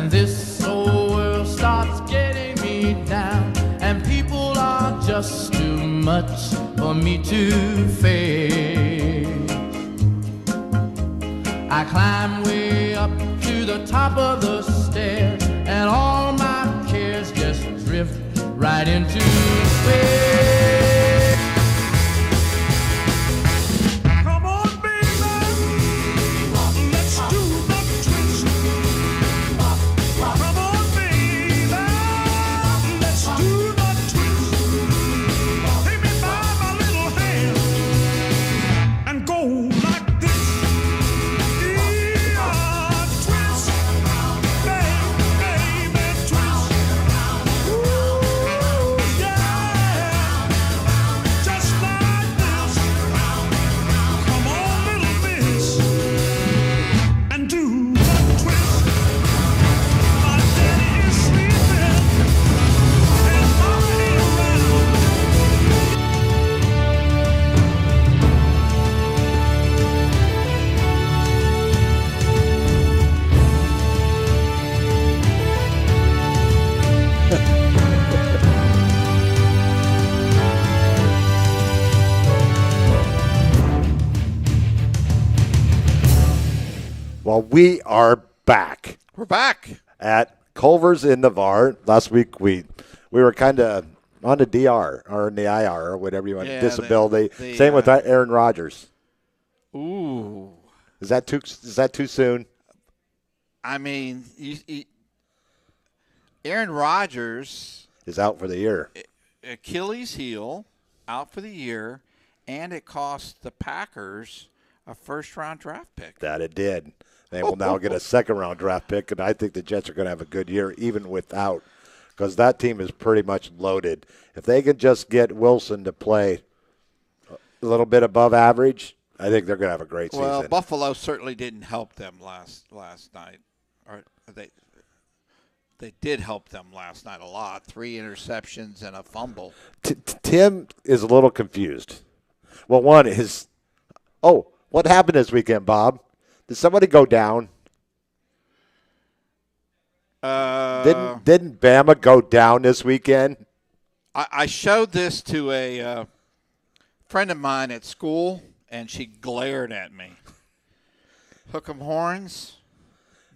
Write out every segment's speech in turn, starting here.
And this old world starts getting me down, and people are just too much for me to face. I climb way up to the top of the stairs, and all my cares just drift right into space. Come on, baby, let's do the twist. Come on, baby, let's do the twist. Take me by my little hand and go like this. Yeah, twist, baby, twist. Ooh, yeah, just like this. Come on, little miss, and do the twist. My daddy is sleeping, and mama ain't around. Well, we are back We're back. at Culver's in Navarre. Last week we were kind of on the DR or in the IR or whatever you want, Yeah, disability. the, Same with Aaron Rodgers. Ooh. Is that too soon? I mean, Aaron Rodgers, Is out for the year. Achilles heel, out for the year, and it cost the Packers a first-round draft pick. That it did. They will now get a second-round draft pick, and I think the Jets are going to have a good year even without, because that team is pretty much loaded. If they can just get Wilson to play a little bit above average, I think they're going to have a great season. Well, Buffalo certainly didn't help them last night. Or they did help them last night a lot. 3 interceptions and a fumble. Tim is a little confused. Well, one is, what happened this weekend, Bob? Did somebody go down? Didn't Bama go down this weekend? I showed this to a friend of mine at school, and she glared at me. Hook 'em horns,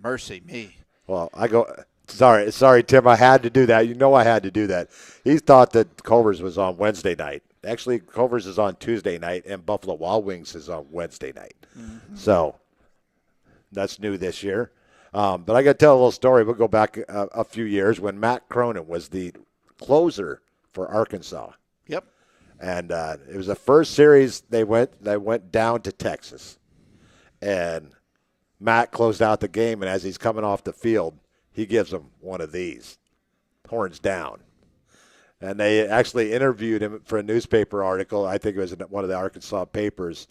mercy me. Well, I go, sorry, Tim, I had to do that. You know I had to do that. He thought that Culver's was on Wednesday night. Actually, Culver's is on Tuesday night, and Buffalo Wild Wings is on Wednesday night. Mm-hmm. So that's new this year. But I got to tell a little story. We'll go back a few years when Matt Cronin was the closer for Arkansas. Yep. And it was the first series they went down to Texas. And Matt closed out the game, and as he's coming off the field, he gives him one of these, horns down. And they actually interviewed him for a newspaper article. I think it was in one of the Arkansas papers.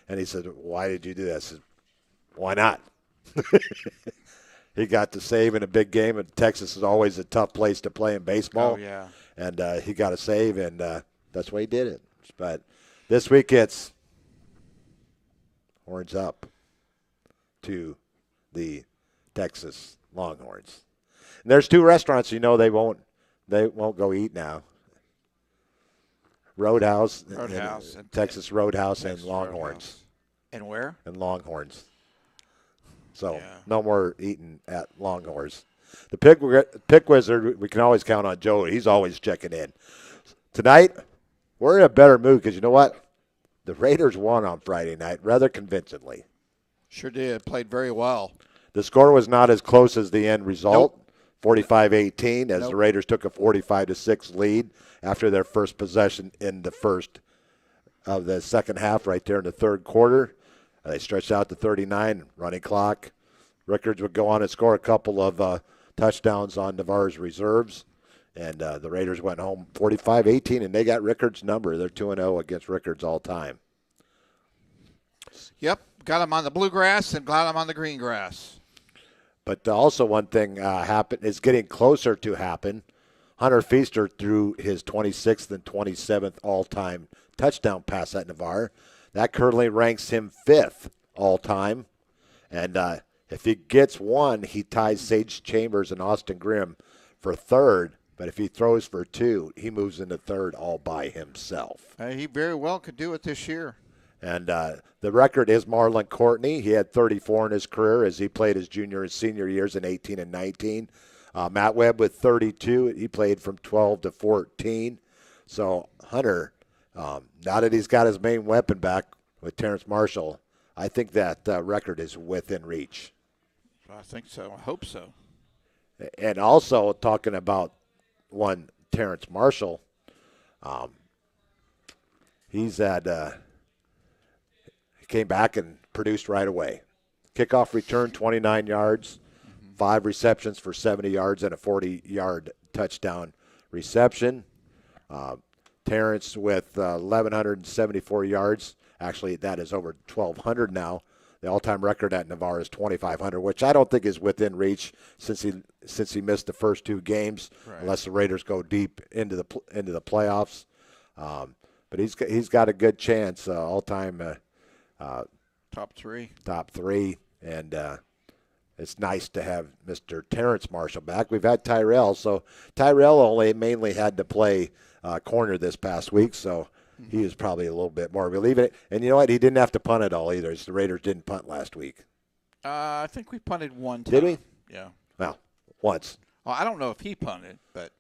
And he said, "Why did you do this?" I said, "Why not?" He got to save in a big game, and Texas is always a tough place to play in baseball. Oh, yeah. And he got a save, and that's why he did it. But this week it's horns up to the Texas Longhorns. And there's 2 restaurants they won't go eat now. Roadhouse and Texas Roadhouse and Longhorns. Roadhouse. And where? And Longhorns. So Yeah. no more eating at Longhorns. The Pick Wizard, we can always count on Joe. He's always checking in. Tonight, we're in a better mood because you know what? The Raiders won on Friday night rather convincingly. Sure did. Played very well. The score was not as close as the end result, Nope. 45-18, as Nope. the Raiders took a 45-6 lead after their first possession in the first of the second half right there in the third quarter. They stretched out to 39, running clock. Rickards would go on and score a couple of touchdowns on Navarre's reserves. And the Raiders went home 45-18, and they got Rickards' number. They're 2-0 against Rickards all time. Yep. Got him on the bluegrass and got him on the green grass. But also one thing happened is getting closer to happen. Hunter Feaster threw his 26th and 27th all-time touchdown pass at Navarre. That currently ranks him 5th all-time. And If he gets one, he ties Sage Chambers and Austin Grimm for third. But if he throws for two, he moves into third all by himself. He very well could do it this year. And the record is Marlon Courtney. He had 34 in his career as he played his junior and senior years in 18 and 19. Matt Webb with 32. He played from 12 to 14. So Hunter, now that he's got his main weapon back with Terrence Marshall, I think that record is within reach. I think so. I hope so. And also talking about one Terrence Marshall, he's had he came back and produced right away. Kickoff return, 29 yards, 5 receptions for 70 yards, and a 40-yard touchdown reception. Terrence with 1,174 yards. Actually, that is over 1,200 now. The all-time record at Navarre is 2,500, which I don't think is within reach since he missed the first 2 games, right, unless the Raiders go deep into the playoffs. But he's got a good chance, all-time top 3. Top 3, and it's nice to have Mr. Terrence Marshall back. We've had Tyrell, so Tyrell mainly had to play corner this past week, so he is probably a little bit more relieving. And you know what? He didn't have to punt at all either. The Raiders didn't punt last week. I think we punted one time. Did we? Yeah. Well, once. Well, I don't know if he punted, but.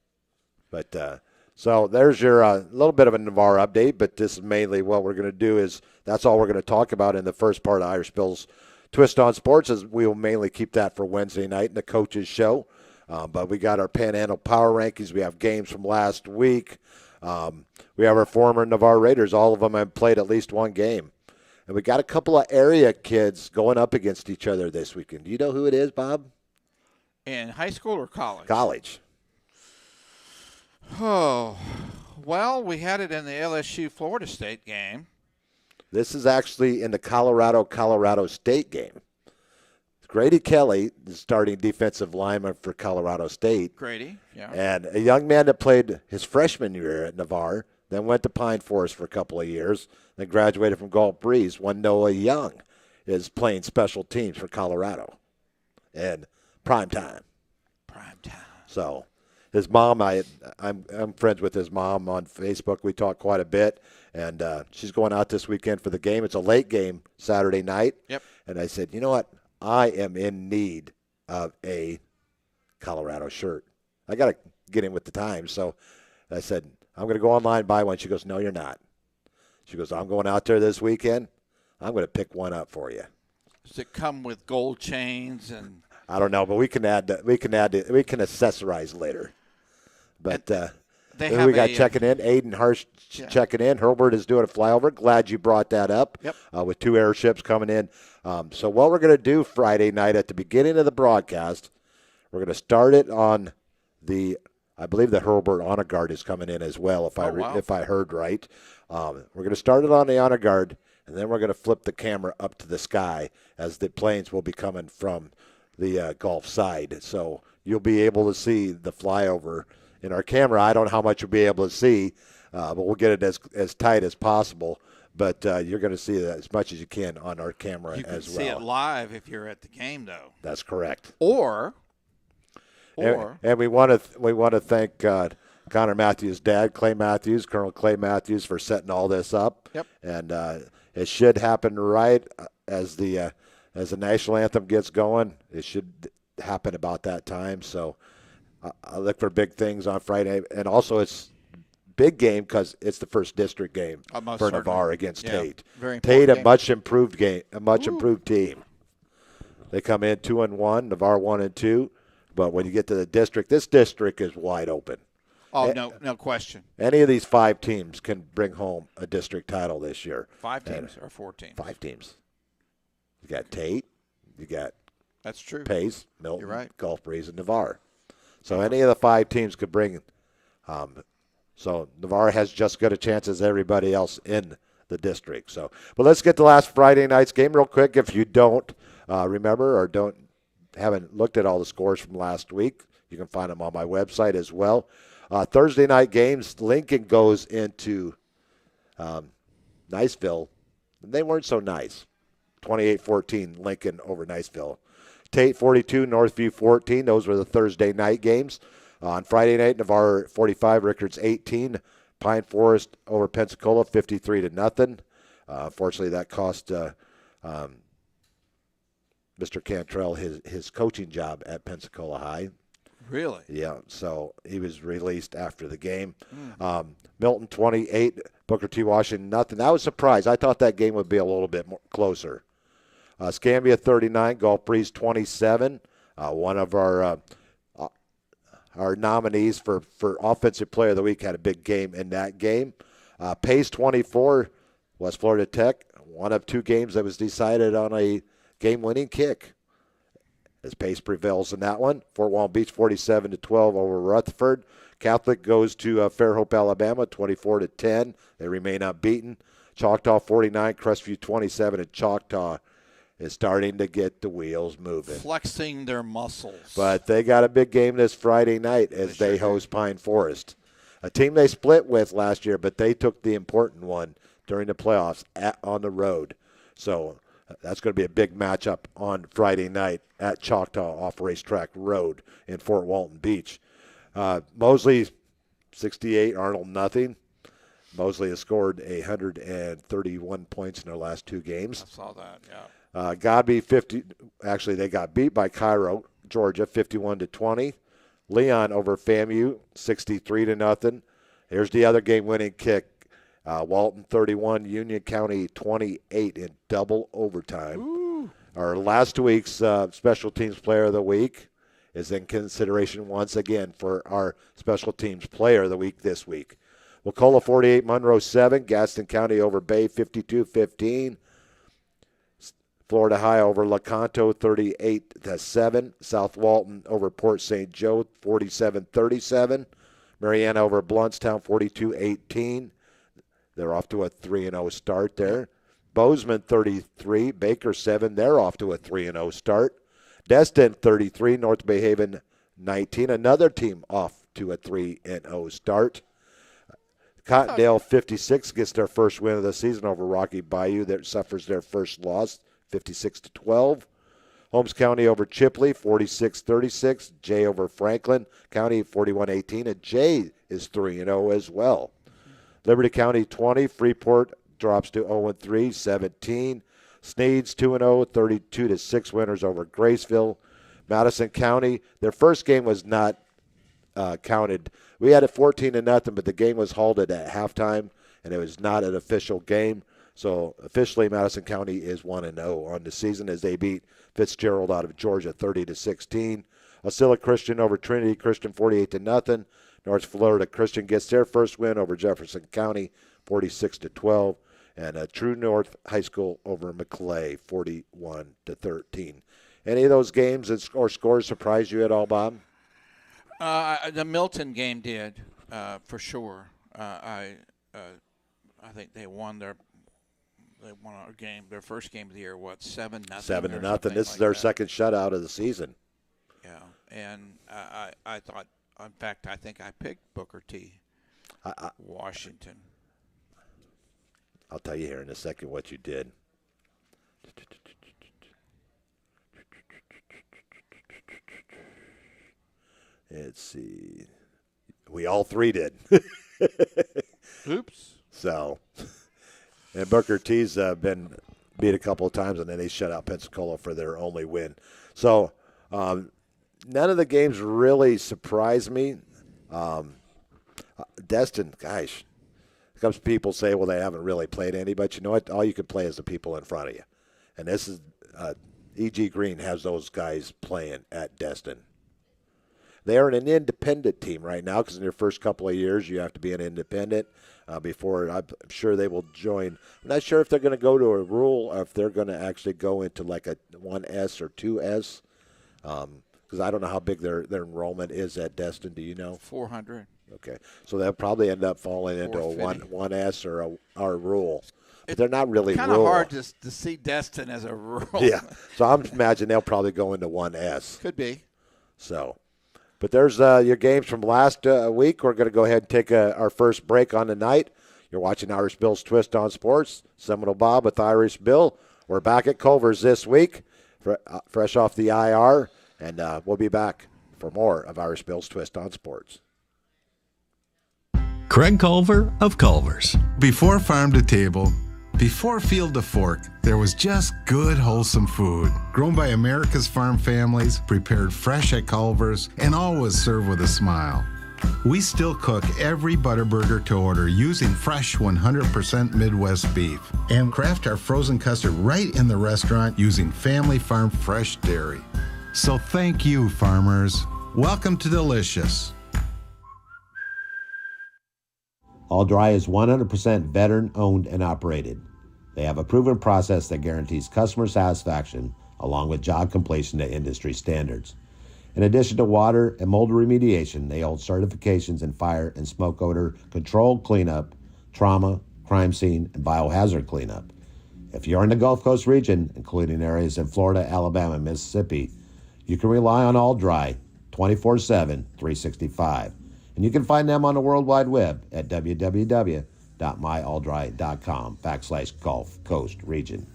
So there's your little bit of a Navarre update, but this is mainly what we're going to do is that's all we're going to talk about in the first part of Irish Bill's Twist on Sports, as we will mainly keep that for Wednesday night in the coaches show. But we got our Panhandle Power Rankings. We have games from last week. We have our former Navarre Raiders. All of them have played at least one game. And we got a couple of area kids going up against each other this weekend. Do you know who it is, Bob? In high school or college? College. Oh, well, we had it in the LSU Florida State game. This is actually in the Colorado State game. Grady Kelly, the starting defensive lineman for Colorado State. Grady, yeah. And a young man that played his freshman year at Navarre, then went to Pine Forest for a couple of years, then graduated from Gulf Breeze. One Noah Young is playing special teams for Colorado. And prime time. Prime time. So his mom, I'm friends with his mom on Facebook. We talk quite a bit, and she's going out this weekend for the game. It's a late game Saturday night. Yep. And I said, you know what? I am in need of a Colorado shirt. I got to get in with the times. So I said, I'm going to go online and buy one. She goes, no, you're not. She goes, I'm going out there this weekend. I'm going to pick one up for you. Does it come with gold chains and? I don't know, but we can accessorize later. But who we got checking in? Aiden Harsh checking in. Herbert is doing a flyover. Glad you brought that up. Yep. With 2 airships coming in. So what we're going to do Friday night at the beginning of the broadcast, we're going to start it on I believe the Herbert Honor Guard is coming in as well, if I heard right. We're going to start it on the Honor Guard, and then we're going to flip the camera up to the sky as the planes will be coming from the Gulf side. So you'll be able to see the flyover in our camera. I don't know how much you'll be able to see, but we'll get it as tight as possible. But you're going to see it as much as you can on our camera as well. You can see it live if you're at the game, though. That's correct. Or and we want to thank Connor Matthews' dad, Clay Matthews, Colonel Clay Matthews, for setting all this up. Yep. And it should happen right as the national anthem gets going. It should happen about that time. So I look for big things on Friday, and also it's big game because it's the first district game for Navarre against Tate. Very Tate, game. a much improved team. They come in 2-1, Navarre 1-2, but when you get to the district, this district is wide open. Oh, no question. Any of these 5 teams can bring home a district title this year. 5 teams or 4 teams? 5 teams. You got Tate, you got That's true. Pace, Milton, You're right. Gulf Breeze, and Navarre. So any of the 5 teams could bring. So Navarre has just as good a chance as everybody else in the district. So, but let's get to last Friday night's game real quick. If you don't remember or haven't looked at all the scores from last week, you can find them on my website as well. Thursday night games, Lincoln goes into Niceville. They weren't so nice. 28-14 Lincoln over Niceville. Tate 42, Northview 14. Those were the Thursday night games. On Friday night, Navarre 45, Rickards 18. Pine Forest over Pensacola 53-0. Unfortunately, that cost Mr. Cantrell his coaching job at Pensacola High. Really? Yeah, so he was released after the game. Milton 28, Booker T. Washington nothing. That was a surprise. I thought that game would be a little bit more closer. Scambia 39, Gulf Breeze 27. One of our nominees for Offensive Player of the Week had a big game in that game. Pace 24, West Florida Tech. One of two games that was decided on a game-winning kick, as Pace prevails in that one. Fort Walton Beach 47-12 over Rutherford. Catholic goes to Fairhope, Alabama 24-10. They remain unbeaten. Choctaw 49, Crestview 27, and Choctaw is starting to get the wheels moving. Flexing their muscles. But they got a big game this Friday night as they host Pine Forest, a team they split with last year, but they took the important one during the playoffs on the road. So that's going to be a big matchup on Friday night at Choctaw off Racetrack Road in Fort Walton Beach. Mosley 68, Arnold nothing. Mosley has scored 131 points in their last two games. I saw that, yeah. Godby 50. Actually, they got beat by Cairo, Georgia, 51-20. Leon over FAMU, 63-0. Here's the other game-winning kick. Walton 31, Union County 28 in double overtime. Ooh. Our last week's Special Teams Player of the Week is in consideration once again for our Special Teams Player of the Week this week. Wacola 48, Monroe 7, Gaston County over Bay 52-15. Florida High over Lecanto 38-7. South Walton over Port St. Joe 47-37. Mariana over Bluntstown 42-18. They're off to a 3-0 start there. Bozeman 33, Baker 7. They're off to a 3-0 start. Destin 33, North Bay Haven 19. Another team off to a 3-0 start. Cottondale 56 gets their first win of the season over Rocky Bayou. That suffers their first loss, 56-12. Holmes County over Chipley, 46-36. Jay over Franklin County, 41-18. And Jay is 3-0 as well. Liberty County 20, Freeport drops to 0-3, 17. Sneads 2-0, 32-6 winners over Graceville. Madison County, their first game was not counted. We had it 14-0, but the game was halted at halftime, and it was not an official game. So officially, Madison County is 1-0 on the season as they beat Fitzgerald out of Georgia 30-16. Osceola Christian over Trinity Christian 48-0. North Florida Christian gets their first win over Jefferson County, 46-12, and True North High School over McClay, 41-13. Any of those games or scores surprise you at all, Bob? The Milton game did, for sure. I think they won our game, their first game of the year. What, 7-0? 7-0. This is their second shutout of the season. Yeah, and I thought. In fact, I think I picked Booker T. Washington. I'll tell you here in a second what you did. Let's see. We all three did. Oops. So, and Booker T's been beat a couple of times, and then they shut out Pensacola for their only win. So, none of the games really surprised me. Destin, gosh, comes people say, well, they haven't really played any, but you know what? All you can play is the people in front of you. And this is E.G. Green has those guys playing at Destin. They are an independent team right now because in their first couple of years you have to be an independent before I'm sure they will join. I'm not sure if they're going to go to a rule or if they're going to actually go into like a 1S or 2S because I don't know how big their enrollment is at Destin. Do you know? 400. Okay. So they'll probably end up falling into a 1S or a rule. But they're not really kind of hard to see Destin as a rule. Yeah. So I'm imagining they'll probably go into 1S. Could be. So. But there's your games from last week. We're going to go ahead and take our first break on the night. You're watching Irish Bill's Twist on Sports. Seminole Bob with Irish Bill. We're back at Culver's this week. fresh off the IR, and we'll be back for more of Irish Bill's Twist on Sports. Craig Culver of Culver's. Before farm to table, before field to fork, there was just good, wholesome food. Grown by America's farm families, prepared fresh at Culver's, and always served with a smile. We still cook every Butterburger to order using fresh 100% Midwest beef and craft our frozen custard right in the restaurant using family farm fresh dairy. So thank you, farmers. Welcome to Delicious. All Dry is 100% veteran-owned and operated. They have a proven process that guarantees customer satisfaction along with job completion to industry standards. In addition to water and mold remediation, they hold certifications in fire and smoke odor control cleanup, trauma, crime scene, and biohazard cleanup. If you're in the Gulf Coast region, including areas in Florida, Alabama, and Mississippi, you can rely on All Dry 24/7, 365. And you can find them on the World Wide Web at www.myalldry.com/Gulf Coast region.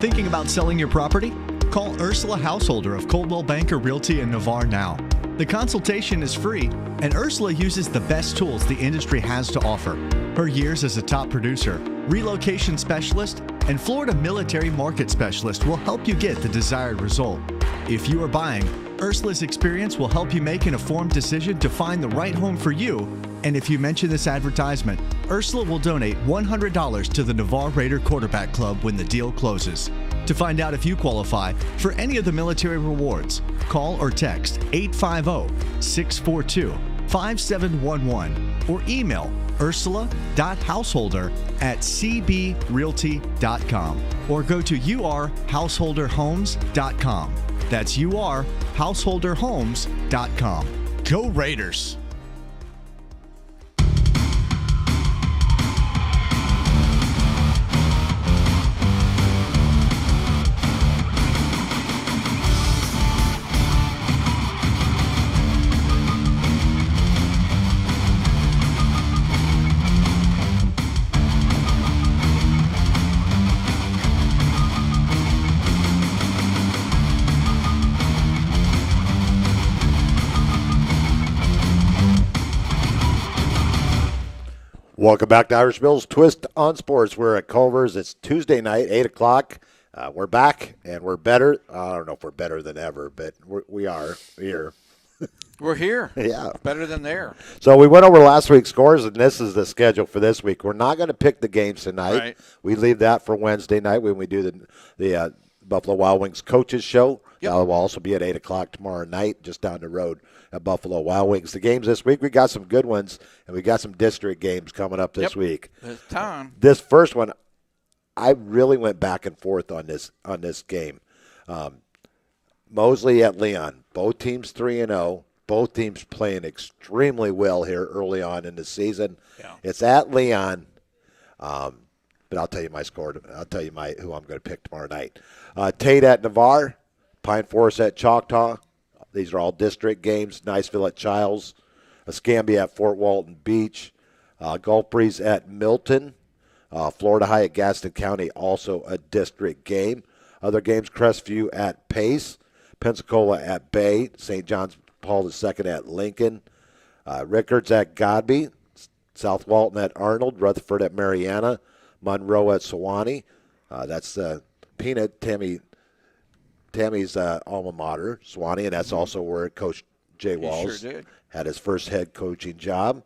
Thinking about selling your property? Call Ursula Householder of Coldwell Banker Realty in Navarre now. The consultation is free, and Ursula uses the best tools the industry has to offer. Her years as a top producer, relocation specialist, and Florida military market specialist will help you get the desired result. If you are buying, Ursula's experience will help you make an informed decision to find the right home for you. And if you mention this advertisement, Ursula will donate $100 to the Navarre Raider Quarterback Club when the deal closes. To find out if you qualify for any of the military rewards, call or text 850-642-5711 or email ursula.householder@cbrealty.com or go to urhouseholderhomes.com. That's urhouseholderhomes.com. Go Raiders! Welcome back to Irish Bill's Twist on Sports. We're at Culver's. It's Tuesday night, 8 o'clock. We're back, and we're better. I don't know if we're better than ever, but we are here. We're here. Yeah. Better than there. So we went over last week's scores, and this is the schedule for this week. We're not going to pick the games tonight. Right. We leave that for Wednesday night when we do the Buffalo Wild Wings coaches show. Yep. That will also be at 8 o'clock tomorrow night, just down the road at Buffalo Wild Wings. The games this week, we got some good ones, and we got some district games coming up this week. It's time. This first one, I really went back and forth on this game. Mosley at Leon, both teams 3-0. Both teams playing extremely well here early on in the season. Yeah. It's at Leon, but I'll tell you my score. I'll tell you who I'm going to pick tomorrow night. Tate at Navarre, Pine Forest at Choctaw. These are all district games. Niceville at Childs, Escambia at Fort Walton Beach, Gulf Breeze at Milton, Florida High at Gaston County, also a district game. Other games, Crestview at Pace, Pensacola at Bay, St. John's Paul II at Lincoln, Rickards at Godby, South Walton at Arnold, Rutherford at Mariana, Monroe at Sewanee. That's Peanut Tammy's alma mater, Sewanee, and that's also where Coach Jay Walls had his first head coaching job.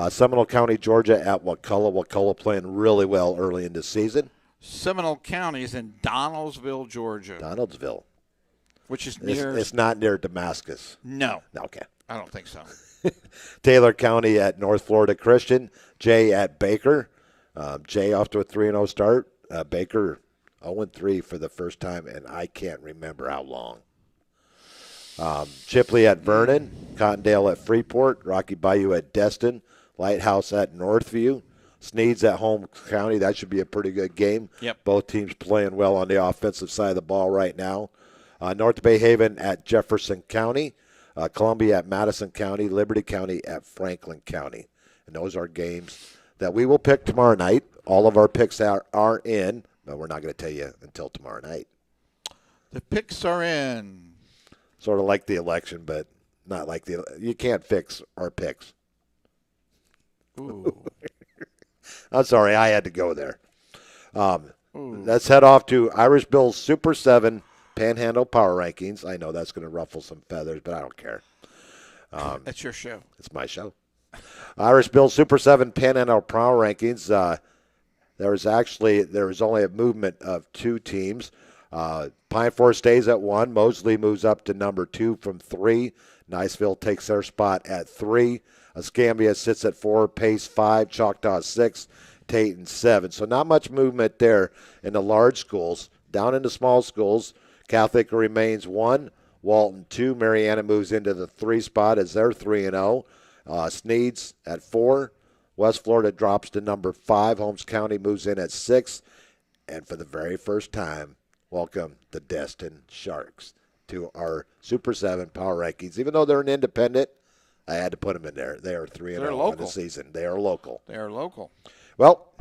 Seminole County, Georgia at Wakulla. Wakulla playing really well early in the season. Seminole County is in Donaldsville, Georgia. Donaldsville. Which is near. It's not near Damascus. No. Okay. I don't think so. Taylor County at North Florida Christian. Jay at Baker. Jay off to a 3-0 start. Baker 0-3 for the first time, and I can't remember how long. Chipley at Vernon. Cottondale at Freeport. Rocky Bayou at Destin. Lighthouse at Northview. Sneeds at Holmes County. That should be a pretty good game. Yep. Both teams playing well on the offensive side of the ball right now. North Bay Haven at Jefferson County. Columbia at Madison County. Liberty County at Franklin County. And those are games that we will pick tomorrow night. All of our picks are in, but we're not going to tell you until tomorrow night. The picks are in. Sort of like the election, but not like you can't fix our picks. Ooh. I'm sorry, I had to go there. Let's head off to Irish Bill's Super 7 Panhandle Power Rankings. I know that's going to ruffle some feathers, but I don't care. That's your show. It's my show. Irish Bill Super 7 Panhandle Power Rankings. There was only a movement of 2 teams. Pine Forest stays at 1. Mosley moves up to number 2 from 3. Niceville takes their spot at 3. Escambia sits at 4. Pace 5. Choctaw 6. Tayton 7. So not much movement there in the large schools. Down in the small schools, Catholic remains 1. Walton 2. Mariana moves into the 3 spot as they're 3-0. Sneed's at 4. West Florida drops to number 5. Holmes County moves in at 6. And for the very first time, welcome the Destin Sharks to our Super 7 Power Rankings. Even though they're an independent, I had to put them in there. They are 3-0 in the season. They are local. They are local. Well,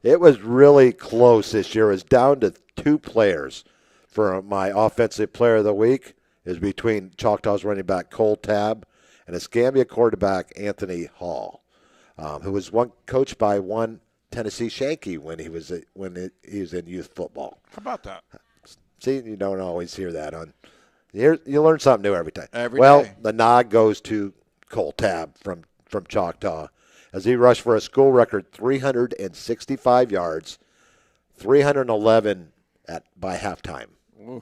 it was really close this year. It's down to 2 players for my Offensive Player of the Week. Is between Choctaw's running back Cole Tabb and Escambia quarterback Anthony Hall, who was coached by one Tennessee Shanky when he was in youth football. How about that? See, you don't always hear that on. You learn something new every time. Every well, day. The nod goes to Cole Tabb from Choctaw as he rushed for a school record 365 yards, 311 by halftime. Ooh.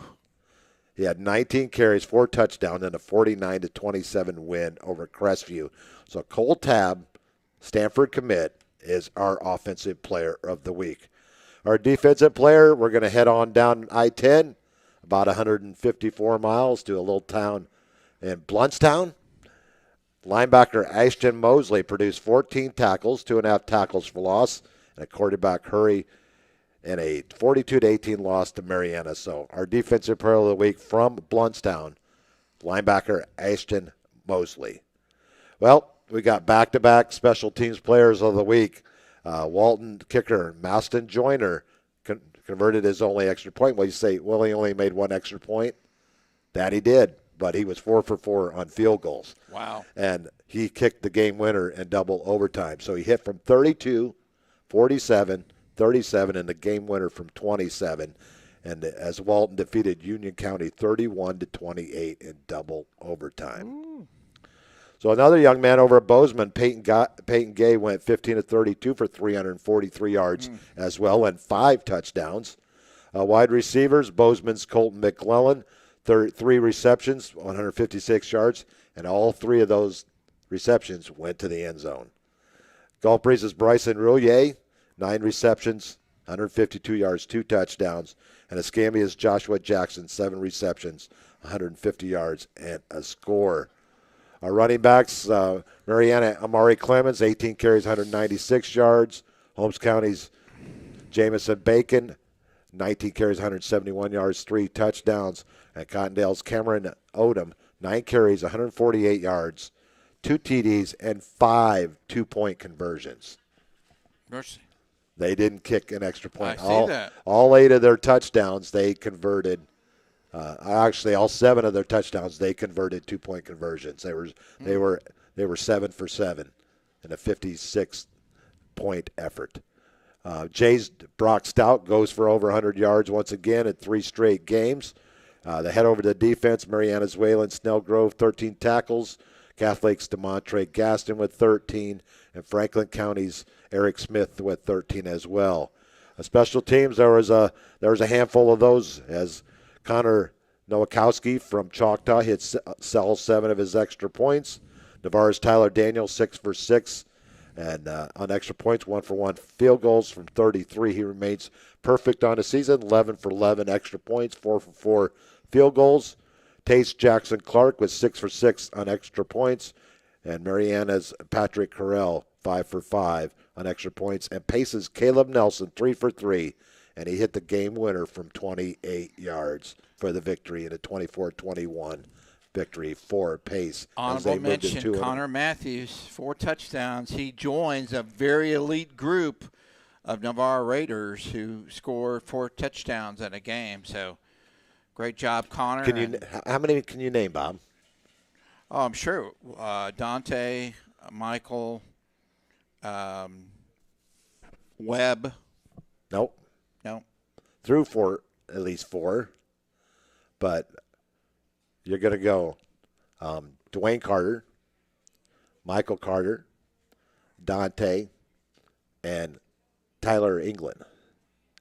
He had 19 carries, 4 touchdowns, and a 49-27 win over Crestview. So Cole Tabb, Stanford commit, is our Offensive Player of the Week. Our defensive player, we're going to head on down I-10, about 154 miles to a little town in Bluntstown. Linebacker Ashton Mosley produced 14 tackles, 2.5 tackles for loss, and a quarterback hurry in a 42-18 loss to Mariana. So our Defensive Player of the Week from Bluntstown, linebacker Ashton Mosley. Well, we got back-to-back Special Teams Players of the Week. Walton kicker Maston Joyner converted his only extra point. Well, you say, well, he only made 1 extra point. That he did, but he was 4 for 4 on field goals. Wow. And he kicked the game winner in double overtime. So he hit from 32, 47, 37, and the game winner from 27. And as Walton defeated Union County 31-28 in double overtime. Ooh. So another young man over at Bozeman, Peyton Gay, went 15-32 for 343 yards as well and 5 touchdowns. Wide receivers, Bozeman's Colton McClellan, 3 receptions, 156 yards, and all 3 of those receptions went to the end zone. Gulf Breeze's Bryson Roulier, 9 receptions, 152 yards, 2 touchdowns. And Escambia's Joshua Jackson, 7 receptions, 150 yards, and a score. Our running backs, Mariana Amari Clemens, 18 carries, 196 yards. Holmes County's Jamison Bacon, 19 carries, 171 yards, 3 touchdowns. And Cottondale's Cameron Odom, 9 carries, 148 yards, 2 TDs, and 5 2-point conversions. Mercy. They didn't kick an extra point. I see that. All 8 of their touchdowns, they converted. Actually, all 7 of their touchdowns, they converted 2-point conversions. They were 7 for 7 in a 56-point effort. Jay's Brock Stout goes for over 100 yards once again in 3 straight games. They head over to the defense. Mariana's Waylon Snellgrove, 13 tackles. Catholic's DeMontre Gaston with 13, and Franklin County's Eric Smith with 13 as well. Special teams, there was a handful of those as Connor Nowakowski from Choctaw hit 7 of his extra points. Navarre's Tyler Daniels, 6 for 6, and on extra points, 1 for 1 field goals from 33. He remains perfect on the season, 11 for 11 extra points, 4 for 4 field goals. Tace Jackson Clark was 6 for 6 on extra points, and Mariana's Patrick Carell 5 for 5 on extra points, and Pace's Caleb Nelson 3 for 3, and he hit the game winner from 28 yards for the victory in a 24-21 victory for Pace. Honorable mention, Connor Matthews, 4 touchdowns. He joins a very elite group of Navarre Raiders who score 4 touchdowns in a game. So Great job, Connor. Can you? How many can you name, Bob? Oh, I'm sure. Dante, Michael, Webb. Nope. No. Through at least four. But you're going to go Dwayne Carter, Michael Carter, Dante, and Tyler England.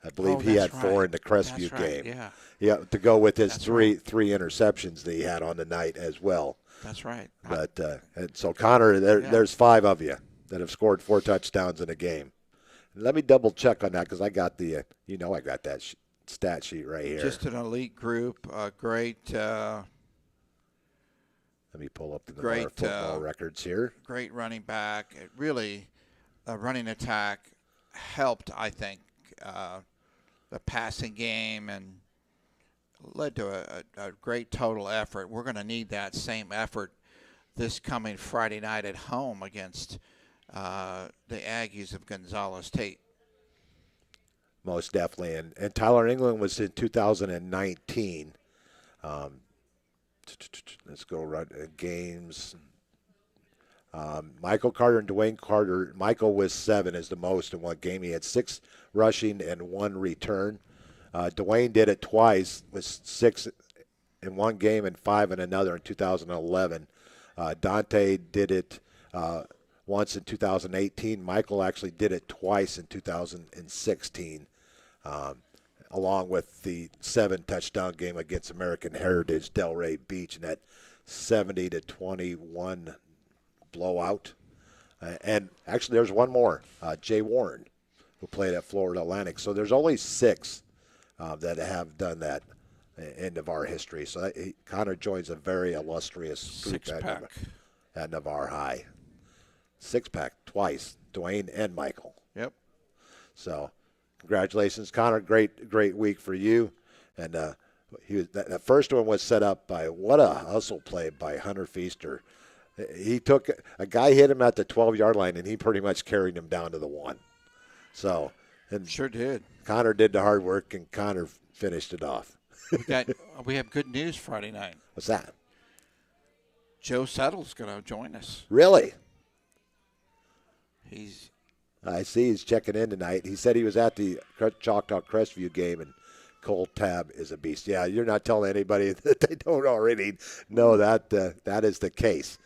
I believe he had four in the Crestview game. Yeah, to go with his three interceptions that he had on the night as well. That's right. But and so Connor, there's five of you that have scored 4 touchdowns in a game. Let me double check on that because I got I got that stat sheet right here. Just an elite group. Great. Let me pull up the Navarre football records here. Great running back. It really, running attack helped, I think, the passing game and led to a great total effort. We're going to need that same effort this coming Friday night at home against the Aggies of Gonzales Tate. Most definitely. And Tyler England was in 2019. Let's go right games. Michael Carter and Dwayne Carter. Michael was 7 as the most in one game. He had 6 rushing and 1 return. Dwayne did it twice with 6 in one game and 5 in another in 2011. Dante did it once in 2018. Michael actually did it twice in 2016, along with the 7 touchdown game against American Heritage Delray Beach in that 70-21 blowout. And actually, there's one more, Jay Warren, who played at Florida Atlantic. So there's only 6 that have done that in Navarre history. So Connor joins a very illustrious group at Navarre High. 6-pack twice, Dwayne and Michael. Yep. So congratulations, Connor. Great week for you. And that first one was set up by what a hustle play by Hunter Feaster. He took a guy hit him at the 12-yard line, and he pretty much carried him down to the 1. So, and sure did. Connor did the hard work, and Connor finished it off. We have good news Friday night. What's that? Joe Settle's going to join us. Really? I see he's checking in tonight. He said he was at the Choctaw Crestview game, and Cole Tab is a beast. Yeah, you're not telling anybody that they don't already know that that is the case.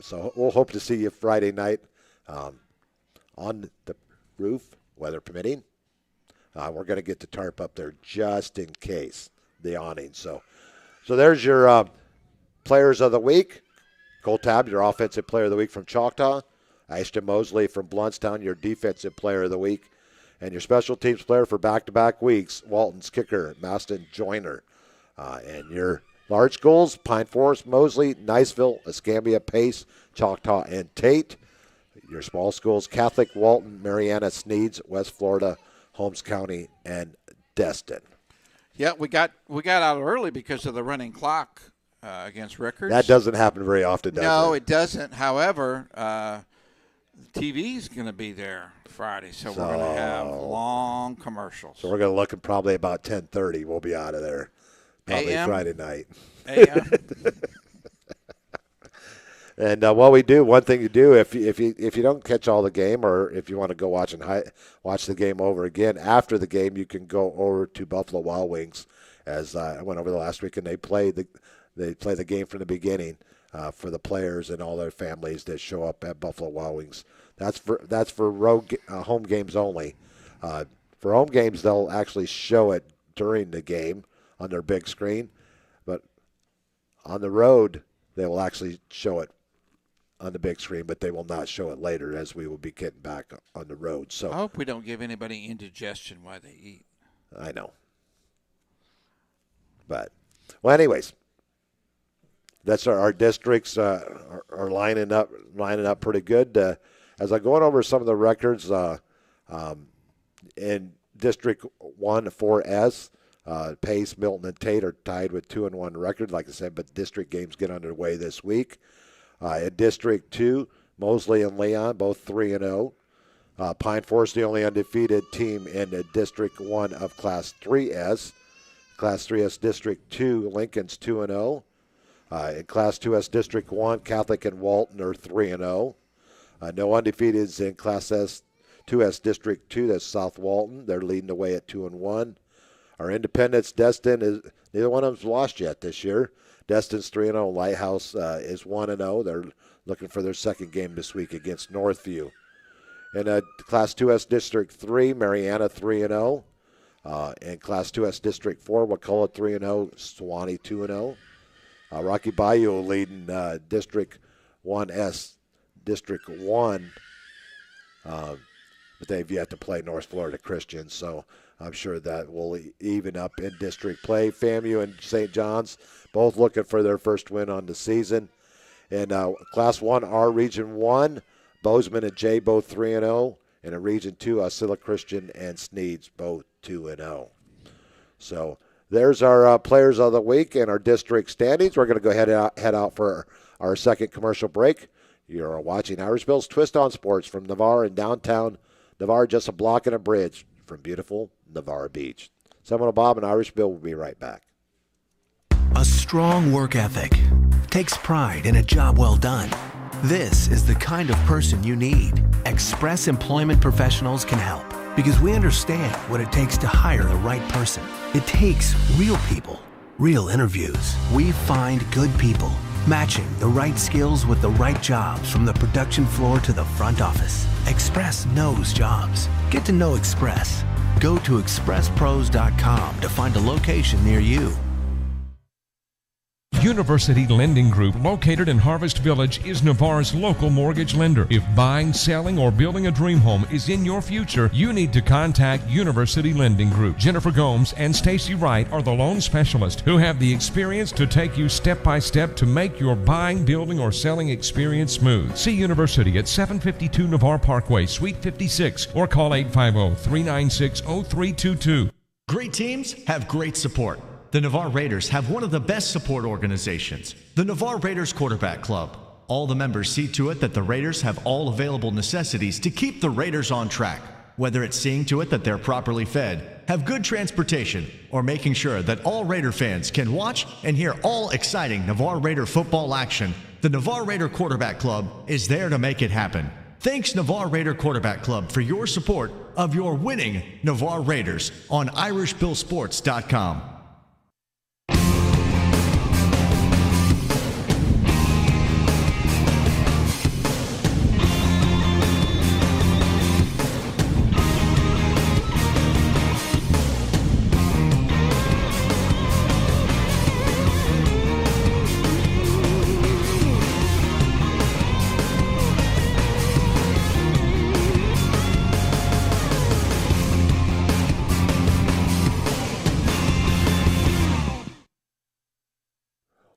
So we'll hope to see you Friday night on the roof, weather permitting. We're going to get the tarp up there just in case, the awning. So there's your players of the week. Cole Tab, your offensive player of the week from Choctaw. Ashton Mosley from Bluntstown, your defensive player of the week. And your special teams player for back-to-back weeks, Walton's kicker, Maston Joyner. And your large schools, Pine Forest, Mosley, Niceville, Escambia, Pace, Choctaw, and Tate. Your small schools, Catholic, Walton, Mariana, Sneeds, West Florida, Holmes County, and Destin. Yeah, we got out early because of the running clock against Rickards. That doesn't happen very often, does it? No, it doesn't. However, the TV's going to be there Friday, so we're going to have long commercials. So we're going to look at probably about 10:30. We'll be out of there. Probably Friday night. AM. And what we do, one thing you do, if you don't catch all the game, or if you want to go watch the game over again after the game, you can go over to Buffalo Wild Wings. As I went over the last week, and they play the game from the beginning for the players and all their families that show up at Buffalo Wild Wings. That's for home games only. For home games, they'll actually show it during the game on their big screen, but on the road, they will actually show it on the big screen, but they will not show it later as we will be getting back on the road. So I hope we don't give anybody indigestion while they eat. I know. But, well, anyways, that's our districts are lining up pretty good. As I'm going over some of the records in District 1 4S, Pace, Milton, and Tate are tied with 2-1 record, like I said, but district games get underway this week. In District 2, Mosley and Leon, both 3-0. Pine Forest, the only undefeated team in District 1 of Class 3S. Class 3S District 2, Lincoln's 2-0. In Class 2S District 1, Catholic and Walton are 3-0. No undefeateds in Class 2S District 2, that's South Walton. They're leading the way at 2-1. Our Independence, Destin, neither one of them's lost yet this year. Destin's 3-0. Lighthouse is 1-0. They're looking for their second game this week against Northview. In Class 2S District 3, Mariana 3-0. In Class 2S District 4, Wakulla 3-0. Suwannee 2-0. Rocky Bayou leading District 1S, District 1. But they've yet to play North Florida Christian, so I'm sure that will even up in district play. FAMU and St. John's both looking for their first win on the season. In Class 1R Region 1, Bozeman and Jay both 3-0. And in Region 2, Osceola Christian and Sneeds both 2-0. So there's our players of the week and our district standings. We're going to go head out for our second commercial break. You're watching Irish Bill's Twist on Sports from Navarre in downtown Navarre, just a block and a bridge from beautiful Navarre Beach. Seminole Bob and Irish Bill will be right back. A strong work ethic takes pride in a job well done. This is the kind of person you need. Express Employment Professionals can help because we understand what it takes to hire the right person. It takes real people, real interviews. We find good people, matching the right skills with the right jobs from the production floor to the front office. Express knows jobs. Get to know Express. Go to expresspros.com to find a location near you. University Lending Group, located in Harvest Village, is Navarre's local mortgage lender. If buying, selling, or building a dream home is in your future, you need to contact University Lending Group. Jennifer Gomes and Stacy Wright are the loan specialists who have the experience to take you step by step to make your buying, building, or selling experience smooth. See University at 752 Navarre Parkway, Suite 56, or call 850-396-0322. Great teams have great support. The Navarre Raiders have one of the best support organizations, the Navarre Raiders Quarterback Club. All the members see to it that the Raiders have all available necessities to keep the Raiders on track, whether it's seeing to it that they're properly fed, have good transportation, or making sure that all Raider fans can watch and hear all exciting Navarre Raider football action. The Navarre Raider Quarterback Club is there to make it happen. Thanks, Navarre Raider Quarterback Club, for your support of your winning Navarre Raiders on IrishBillSports.com.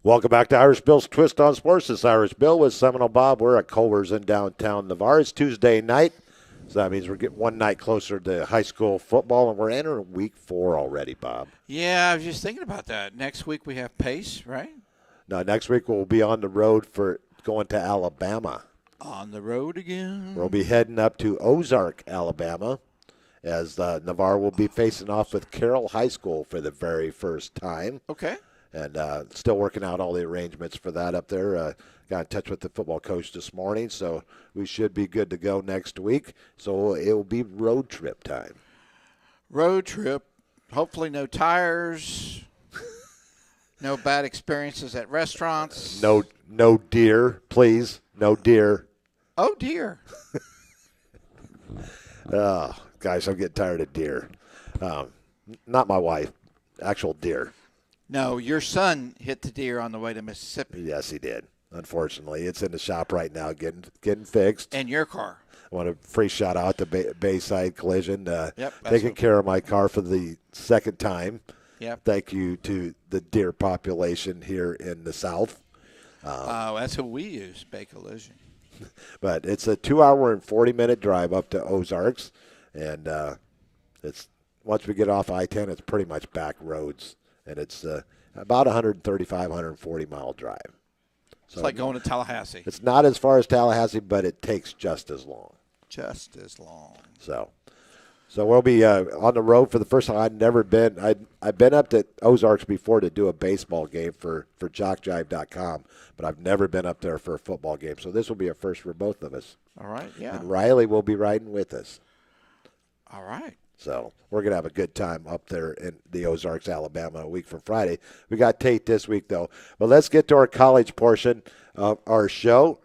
Welcome back to Irish Bill's Twist on Sports. This is Irish Bill with Seminole Bob. We're at Culver's in downtown Navarre. It's Tuesday night, so that means we're getting one night closer to high school football, and we're entering week 4 already, Bob. Yeah, I was just thinking about that. Next week we have Pace, right? No, next week we'll be on the road for going to Alabama. On the road again? We'll be heading up to Ozark, Alabama, as Navarre will be facing off with Carroll High School for the very first time. Okay. And still working out all the arrangements for that up there. Got in touch with the football coach this morning, so we should be good to go next week. So it will be road trip time. Road trip. Hopefully no tires. No bad experiences at restaurants. No deer, please. No deer. Oh, dear. Oh, guys, I'm getting tired of deer. Not my wife. Actual deer. No, your son hit the deer on the way to Mississippi. Yes, he did. Unfortunately, it's in the shop right now getting fixed. And your car. I want a free shout out to Bayside Collision. Taking okay. care of my car for the second time. Yep. Thank you to the deer population here in the South. That's who we use, Bay Collision. But it's a 2-hour and 40-minute drive up to Ozarks. And it's once we get off I-10, it's pretty much back roads. And it's about 135, 140-mile drive. So it's like going to Tallahassee. It's not as far as Tallahassee, but it takes just as long. Just as long. So So we'll be on the road for the first time. I've been up to Ozarks before to do a baseball game for JockJive.com, but I've never been up there for a football game. So this will be a first for both of us. All right, yeah. And Riley will be riding with us. All right. So we're going to have a good time up there in the Ozarks, Alabama, a week from Friday. We got Tate this week, though. But let's get to our college portion of our show.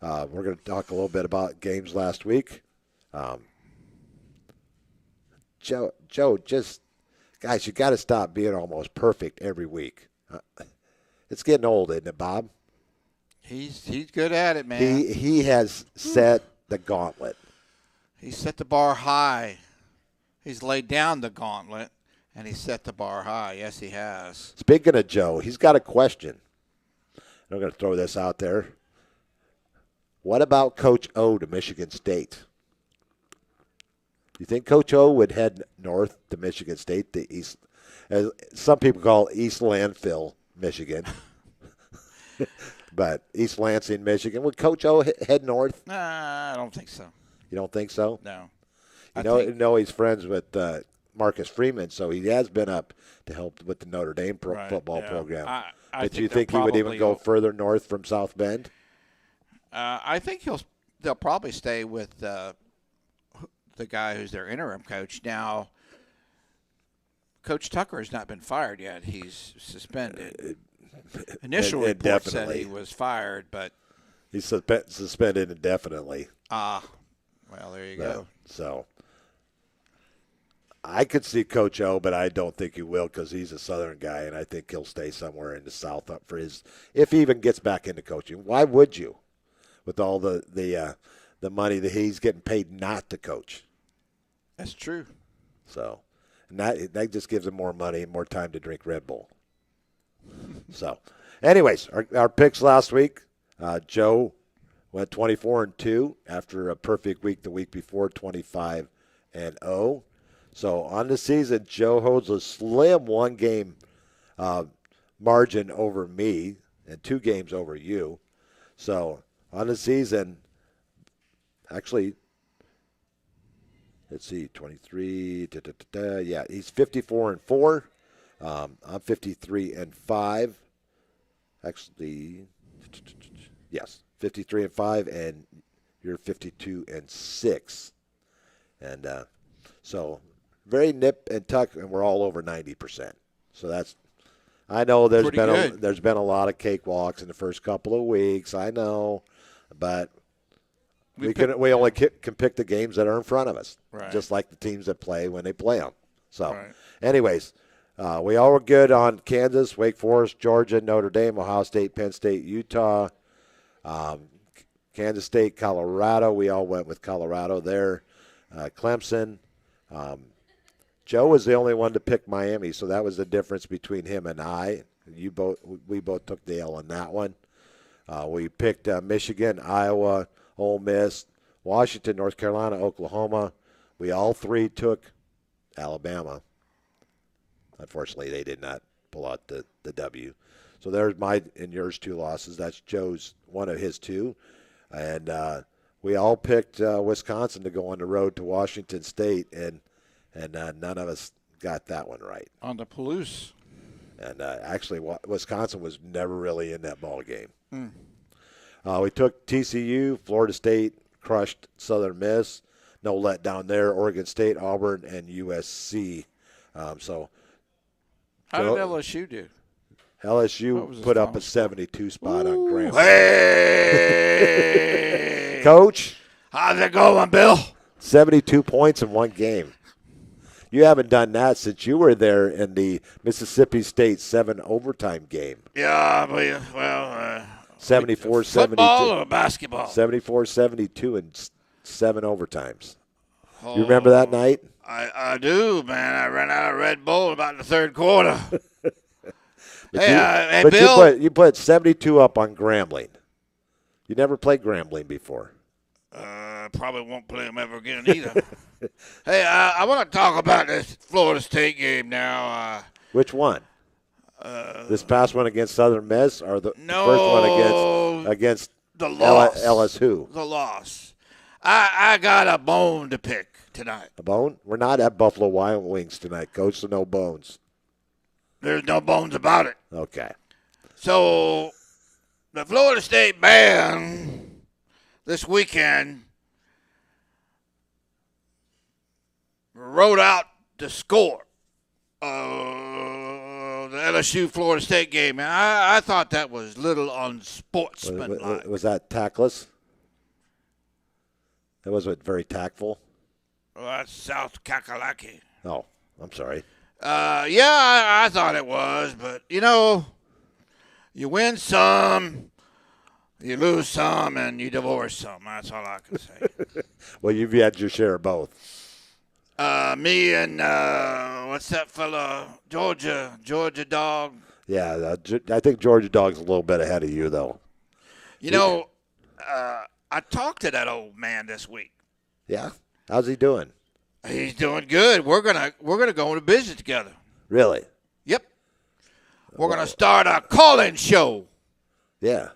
We're going to talk a little bit about games last week. Joe, just guys, you got to stop being almost perfect every week. It's getting old, isn't it, Bob? He's good at it, man. He has set the gauntlet. He set the bar high. He's laid down the gauntlet, and he set the bar high. Yes, he has. Speaking of Joe, he's got a question. I'm going to throw this out there. What about Coach O to Michigan State? You think Coach O would head north to Michigan State, the east, as some people call East Landfill, Michigan, but East Lansing, Michigan? Would Coach O head north? I don't think so. You don't think so? No. You know he's friends with Marcus Freeman, so he has been up to help with the Notre Dame football program. But you think he would even go further north from South Bend? I think they'll probably stay with the guy who's their interim coach. Now, Coach Tucker has not been fired yet. He's suspended. Initial report said he was fired, but he's suspended indefinitely. Well, there you go. So I could see Coach O, but I don't think he will because he's a Southern guy, and I think he'll stay somewhere in the South up for his – if he even gets back into coaching. Why would you with all the money that he's getting paid not to coach? That's true. So and that just gives him more money and more time to drink Red Bull. So, anyways, our picks last week, Joe went 24-2 after a perfect week the week before, 25-0. So on the season, Joe holds a slim one-game margin over me and 2 games over you. So on the season, actually, let's see, 23. Yeah, he's 54-4. I'm 53-5. Actually, yes, 53-5, and you're 52-6. And so very nip and tuck, and we're all over 90%. So that's. I know there's been a lot of cakewalks in the first couple of weeks. I know, but we only can pick the games that are in front of us, right. Just like the teams that play when they play them. So, anyways, we all were good on Kansas, Wake Forest, Georgia, Notre Dame, Ohio State, Penn State, Utah, Kansas State, Colorado. We all went with Colorado there. Clemson. Joe was the only one to pick Miami, so that was the difference between him and I. We both took the L on that one. We picked Michigan, Iowa, Ole Miss, Washington, North Carolina, Oklahoma. We all 3 took Alabama. Unfortunately, they did not pull out the W. So there's my and yours 2 losses. That's Joe's one of his 2. And we all picked Wisconsin to go on the road to Washington State, and none of us got that one right. On the Palouse. And actually, Wisconsin was never really in that ball game. We took TCU, Florida State, crushed Southern Miss. No letdown there. Oregon State, Auburn, and USC. So how did LSU do? LSU put up a 72 spot on Graham. Hey! Coach. How's it going, Bill? 72 points in one game. You haven't done that since you were there in the Mississippi State 7 overtime game. Yeah, well, 74-72. Football or basketball? 74-72 in 7 overtimes. You remember that night? I do, man. I ran out of Red Bull about the third quarter. Hey, Bill. You put 72 up on Grambling. You never played Grambling before. Probably won't play them ever again either. Hey, I want to talk about this Florida State game now. Which one? This past one against Southern Miss, or the first one against the loss? LSU? The loss. I got a bone to pick. tonight? A bone? We're not at Buffalo Wild Wings tonight, Coach, so no bones. There's no bones about it. Okay. So the Florida State band this weekend wrote out the score of the LSU-Florida State game. And I thought that was little unsportsmanlike. Was that tactless? That wasn't very tactful. Well, that's South Kakalaki. Oh, I'm sorry. Yeah, I thought it was, but, you win some, you lose some, and you divorce some. That's all I can say. Well, you've had your share of both. Me and, what's that fella, Georgia Dog. Yeah, I think Georgia Dog's a little bit ahead of you, though. I talked to that old man this week. Yeah? How's he doing? He's doing good. We're gonna go into business together. Really? Yep. We're gonna start a call-in show Yeah.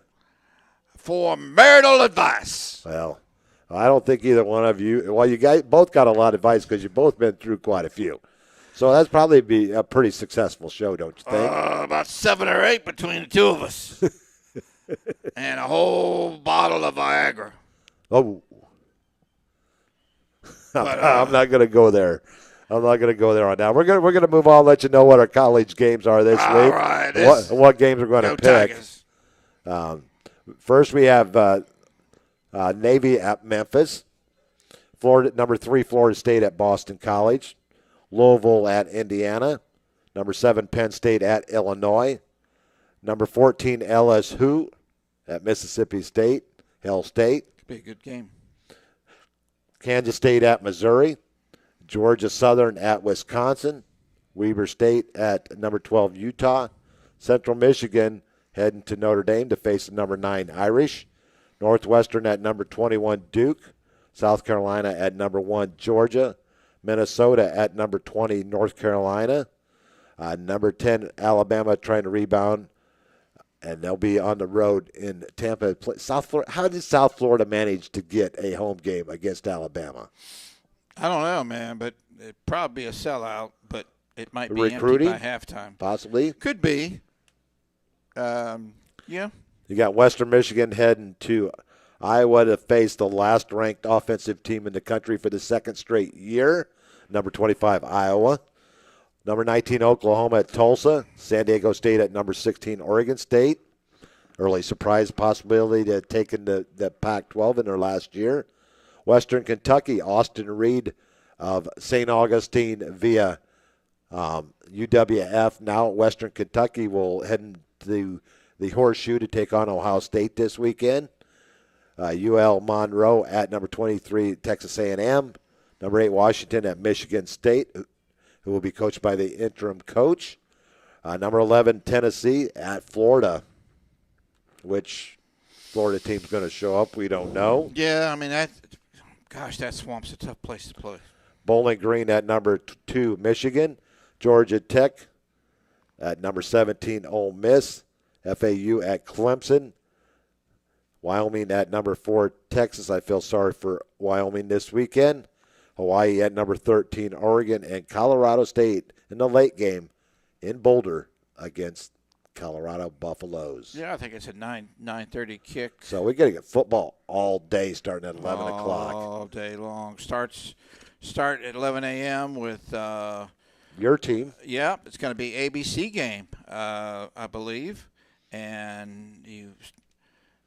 for marital advice. Well, I don't think either one of you. Well, you guys both got a lot of advice because you've both been through quite a few. So that's probably be a pretty successful show, don't you think? About 7 or 8 between the two of us, and a whole bottle of Viagra. Oh. But, I'm not going to go there. I'm not going to go there on that. We're going to move on. Let you know what our college games are this All week. right, What games we're going to Go pick. Tigers. First, we have Navy at Memphis. Number 3, Florida State at Boston College. Louisville at Indiana. Number 7, Penn State at Illinois. Number 14, LSU at Mississippi State. Hell State. Be a good game. Kansas State at Missouri. Georgia Southern at Wisconsin. Weber State at number 12, Utah. Central Michigan heading to Notre Dame to face the number 9 Irish. Northwestern at number 21, Duke. South Carolina at number 1, Georgia. Minnesota at number 20, North Carolina. Number 10, Alabama trying to rebound. And they'll be on the road in Tampa. South Florida. How did South Florida manage to get a home game against Alabama? I don't know, man, but it'd probably be a sellout, but it might be Recruiting? empty by halftime. Possibly. Could be. Yeah. You got Western Michigan heading to Iowa to face the last-ranked offensive team in the country for the second straight year, number 25, Iowa. Number 19, Oklahoma at Tulsa. San Diego State at number 16, Oregon State. Early surprise possibility to have taken the Pac-12 in their last year. Western Kentucky, Austin Reed of St. Augustine via UWF. Now Western Kentucky will head into the Horseshoe to take on Ohio State this weekend. UL Monroe at number 23, Texas A&M. Number 8, Washington at Michigan State, who will be coached by the interim coach. Number 11, Tennessee at Florida. Which Florida team's going to show up, we don't know. Yeah, I mean, that Swamp's a tough place to play. Bowling Green at number 2, Michigan. Georgia Tech at number 17, Ole Miss. FAU at Clemson. Wyoming at number 4, Texas. I feel sorry for Wyoming this weekend. Hawaii at number 13, Oregon. And Colorado State in the late game in Boulder against Colorado Buffaloes. Yeah, I think it's a 9:30 kick. So we're going to get football all day starting at 11 o'clock. All day long. Start at 11 a.m. with your team. Yeah, it's going to be ABC game, I believe. And you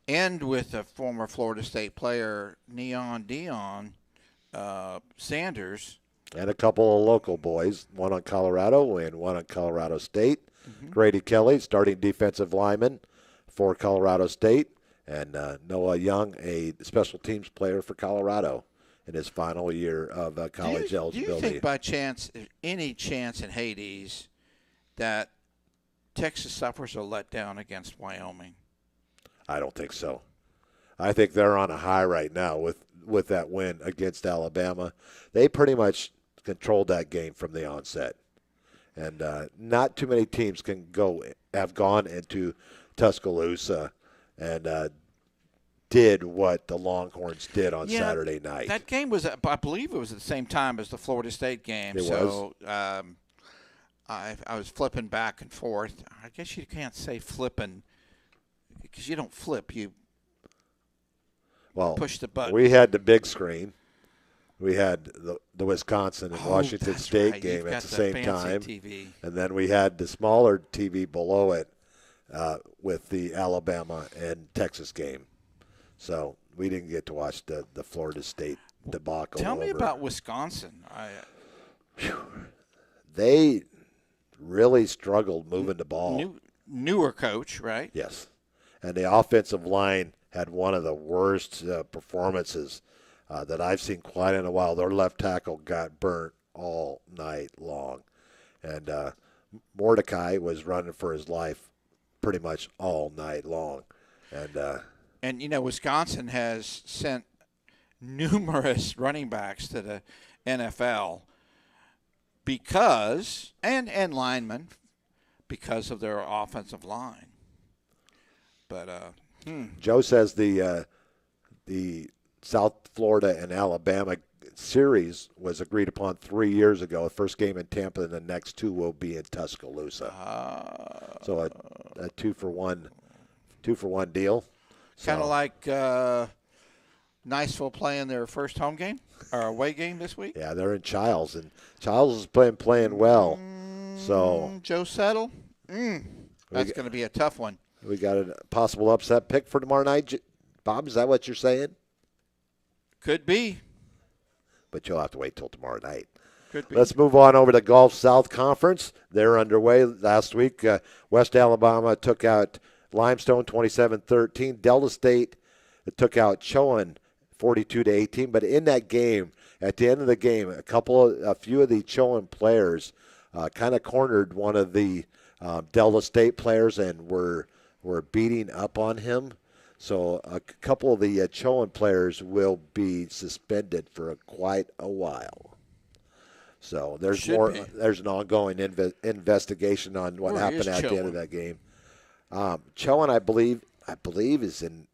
end with a former Florida State player, Neon Dion Sanders. And a couple of local boys, one on Colorado and one on Colorado State. Mm-hmm. Grady Kelly, starting defensive lineman for Colorado State. And Noah Young, a special teams player for Colorado in his final year of college eligibility. Do you think by chance, any chance in Hades, that Texas suffers a letdown against Wyoming? I don't think so. I think they're on a high right now with that win against Alabama. They pretty much controlled that game from the onset. And not too many teams have gone into Tuscaloosa and did what the Longhorns did on Yeah, Saturday night. That game was, I believe it was at the same time as the Florida State game. It so I was flipping back and forth. I guess you can't say flipping because you don't flip. You push the button. We had the big screen. We had the Wisconsin and Oh, Washington that's State right. game You've at got the the same fancy time. TV. And then we had the smaller TV below it with the Alabama and Texas game. So we didn't get to watch the Florida State debacle. Tell me about Wisconsin. They really struggled moving the ball. Newer coach, right? Yes. And the offensive line had one of the worst performances that I've seen quite in a while. Their left tackle got burnt all night long. And Mordecai was running for his life pretty much all night long. And you know, Wisconsin has sent numerous running backs to the NFL because, and linemen, because of their offensive line. But Joe says the South Florida and Alabama series was agreed upon 3 years ago. The first game in Tampa, and the next two will be in Tuscaloosa. So a 2-for-1 deal. Kind of like Niceville playing their first home game or away game this week. Yeah, they're in Childs, and Childs is playing well. So Joe Settle, that's going to be a tough one. We got a possible upset pick for tomorrow night. Bob, is that what you're saying? Could be. But you'll have to wait till tomorrow night. Could be. Let's move on over to Gulf South Conference. They're underway last week. West Alabama took out Limestone 27-13. Delta State took out Chowan 42-18. But in that game, at the end of the game, a few of the Chowan players kind of cornered one of the Delta State players and were beating up on him. So a couple of the Chowan players will be suspended for quite a while. So there's an ongoing investigation on what happened at the end of that game. Chowan, I believe, is in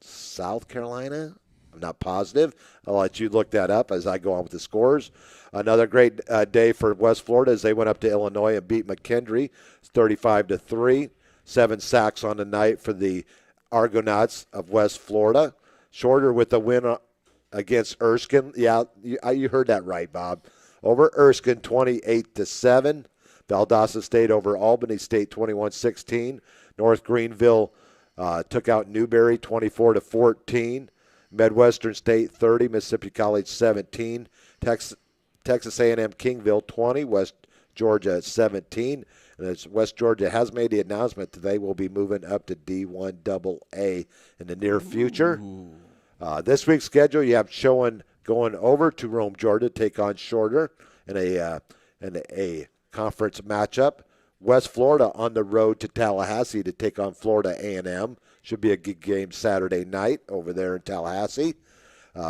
South Carolina. I'm not positive. I'll let you look that up as I go on with the scores. Another great day for West Florida as they went up to Illinois and beat McKendree 35-3. 7 sacks on the night for the Argonauts of West Florida. Shorter with the win against Erskine. Yeah, you heard that right, Bob. Over Erskine 28-7. Valdosta State over Albany State 21-16. North Greenville took out Newberry 24-14. Midwestern State 30, Mississippi College 17. Texas A&M Kingville 20, West Georgia 17. And West Georgia has made the announcement that they will be moving up to D1 AA in the near future. This week's schedule, you have Chowan going over to Rome, Georgia, to take on Shorter in a conference matchup. West Florida on the road to Tallahassee to take on Florida A&M. Should be a good game Saturday night over there in Tallahassee.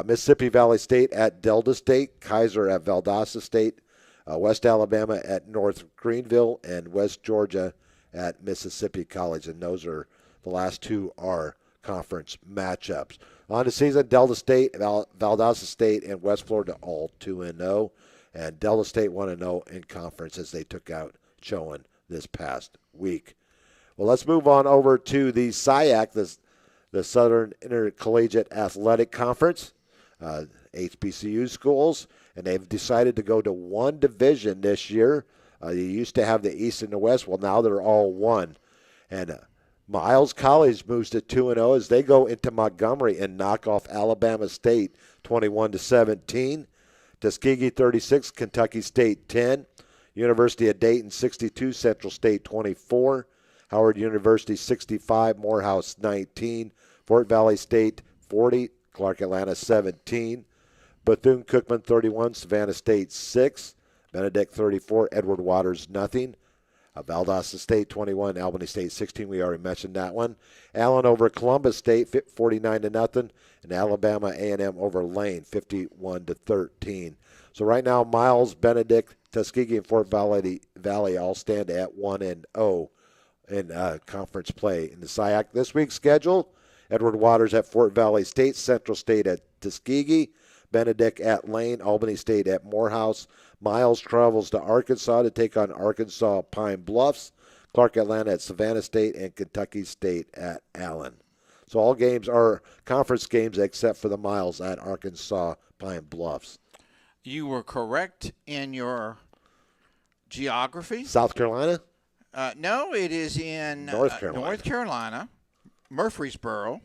Mississippi Valley State at Delta State. Kaiser at Valdosta State. West Alabama at North Greenville. And West Georgia at Mississippi College. And those are the last two are conference matchups. On the season, Delta State, Valdosta State, and West Florida all 2-0. And Delta State 1-0 in conference as they took out Chowan this past week. Well, let's move on over to the SIAC, the Southern Intercollegiate Athletic Conference, HBCU schools, and they've decided to go to one division this year. You used to have the East and the West. Well, now they're all one. And Miles College moves to 2-0 as they go into Montgomery and knock off Alabama State 21-17. Tuskegee 36, Kentucky State 10. University of Dayton 62, Central State 24. Howard University 65, Morehouse 19. Fort Valley State 40, Clark Atlanta 17. Bethune-Cookman 31, Savannah State 6. Benedict 34, Edward Waters nothing. Valdosta State 21, Albany State 16. We already mentioned that one. Allen over Columbus State 49-0, and Alabama A&M over Lane 51-13. So right now, Miles, Benedict, Tuskegee, and Fort Valley all stand at 1-0 in conference play in the SIAC. This week's schedule Edward Waters at Fort Valley State, Central State at Tuskegee, Benedict at Lane, Albany State at Morehouse. Miles travels to Arkansas to take on Arkansas Pine Bluffs, Clark Atlanta at Savannah State, and Kentucky State at Allen. So all games are conference games except for the Miles at Arkansas Pine Bluffs. You were correct in your geography. South Carolina? No, it is in North Carolina. North Carolina, Murfreesboro.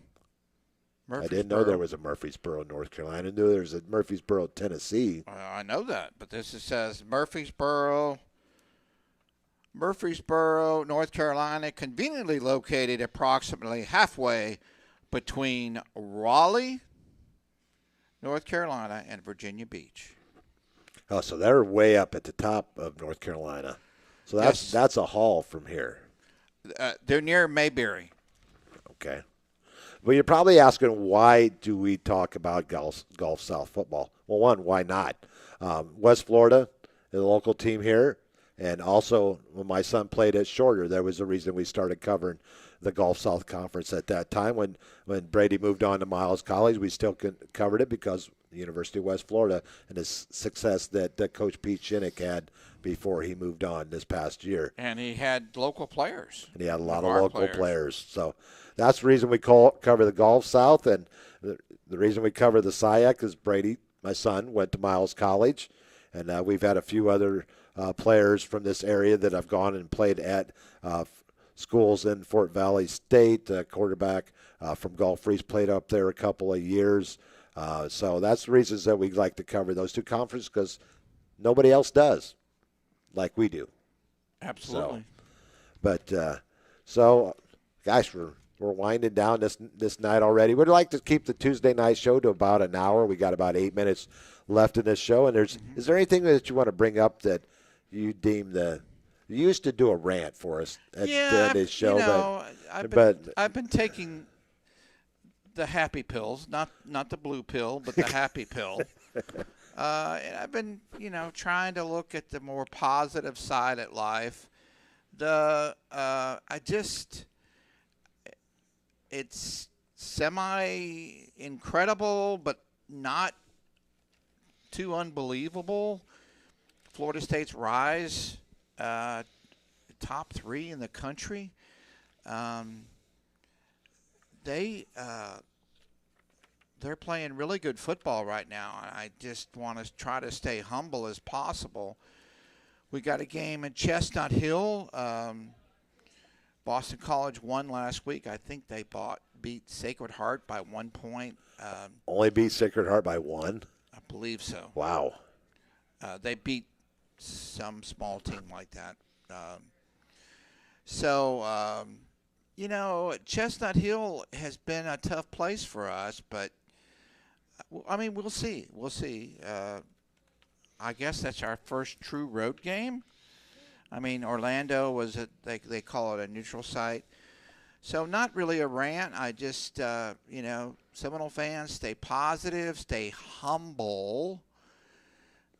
I didn't know there was a Murfreesboro, North Carolina. I knew there was a Murfreesboro, Tennessee. I know that, but says Murfreesboro, North Carolina, conveniently located approximately halfway between Raleigh, North Carolina, and Virginia Beach. Oh, so they're way up at the top of North Carolina. So that's a haul from here. They're near Mayberry. Okay. Well, you're probably asking, why do we talk about Gulf South football? Well, one, why not? West Florida is a local team here. And also, when my son played at Shorter, there was a reason we started covering the Gulf South Conference at that time. When Brady moved on to Miles College, we still covered it because the University of West Florida and his success that Coach Pete Shinnick had before he moved on this past year. And he had local players. And he had a lot of local players. So that's the reason we cover the Gulf South. And the reason we cover the SIAC is Brady, my son, went to Miles College. And we've had a few other players from this area that have gone and played at schools in Fort Valley State. Quarterback from Gulf Breeze played up there a couple of years. So that's the reasons that we like to cover those two conferences, because nobody else does like we do. Absolutely. So gosh, we're winding down this night already. We'd like to keep the Tuesday night show to about an hour. We got about 8 minutes left in this show. And is there anything that you want to bring up that you deem you used to do a rant for us at this show? I've been taking the happy pills, not the blue pill, but the happy pill. And I've been, trying to look at the more positive side at life. It's semi-incredible, but not too unbelievable. Florida State's rise, top 3 in the country. They're playing really good football right now. I just want to try to stay humble as possible. We got a game in Chestnut Hill. Boston College won last week. I think they beat Sacred Heart by 1 point. Only beat Sacred Heart by 1? I believe so. Wow. They beat some small team like that. Chestnut Hill has been a tough place for us, but we'll see. We'll see. I guess that's our first true road game. Orlando was they call it a neutral site. So not really a rant. I just, Seminole fans, stay positive, stay humble.